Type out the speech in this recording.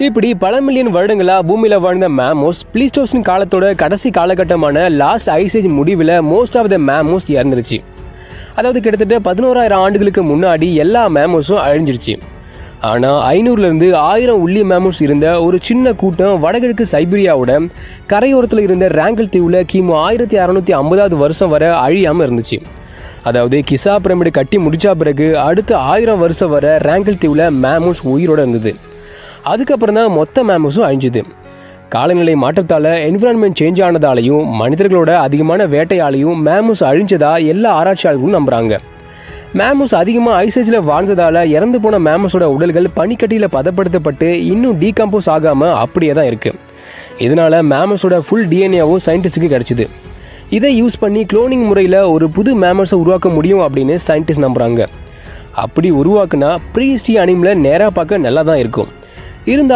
இப்படி பல மில்லியன் வருடங்களா பூமியில வாழ்ந்த மேமோஸ் பிளீஸ்டோசின் காலத்தோட கடைசி காலகட்டமான லாஸ்ட் ஐஸ் ஏஜ் முடிவில் மோஸ்ட் ஆஃப் த மேமோஸ் இறந்துருச்சு. அதாவது கிட்டத்தட்ட 11,000 ஆண்டுகளுக்கு முன்னாடி எல்லா மேமோஸும் அழிஞ்சிருச்சு. ஆனால் 500லேருந்து 1000 உள்ளி மேமோஸ் இருந்த ஒரு சின்ன கூட்டம் வடகிழக்கு சைபீரியாவோட கரையோரத்தில் இருந்த ரேங்கல் தீவில் கிமு 1650 வருஷம் வரை அழியாமல் இருந்துச்சு. அதாவது கிசா பிரமிடு கட்டி முடிச்சா பிறகு அடுத்த 1000 வருஷம் வரை ரேங்கல் தீவில் மேமோஸ் உயிரோடு இருந்தது. அதுக்கப்புறம் தான் மொத்த மேமோஸும் அழிஞ்சுது. காலநிலை மாற்றத்தால் என்விரான்மெண்ட் சேஞ்ச் ஆனதாலையும் மனிதர்களோட அதிகமான வேட்டையாலையும் மேமோஸ் அழிஞ்சதா எல்லா ஆராய்ச்சியாளர்களும் நம்புகிறாங்க. மேமோஸ் அதிகமாக ஐசேஜில் வாழ்ந்ததால் இறந்து போன மேமோஸோட உடல்கள் பனிக்கட்டியில் பதப்படுத்தப்பட்டு இன்னும் டீகம்போஸ் ஆகாமல் அப்படியே தான் இருக்குது. இதனால் மேமோஸோட ஃபுல் டிஎன்ஏவும் சயின்டிஸ்ட்டுக்கு கிடச்சிது. இதை யூஸ் பண்ணி குளோனிங் முறையில் ஒரு புது மேமோஸை உருவாக்க முடியும் அப்படின்னு சயின்டிஸ்ட் நம்புகிறாங்க. அப்படி உருவாக்குனா ப்ரீ ஹிஸ்டரி அனிமலை நேராக பார்க்க நல்லா தான் இருக்கும். இருந்தால்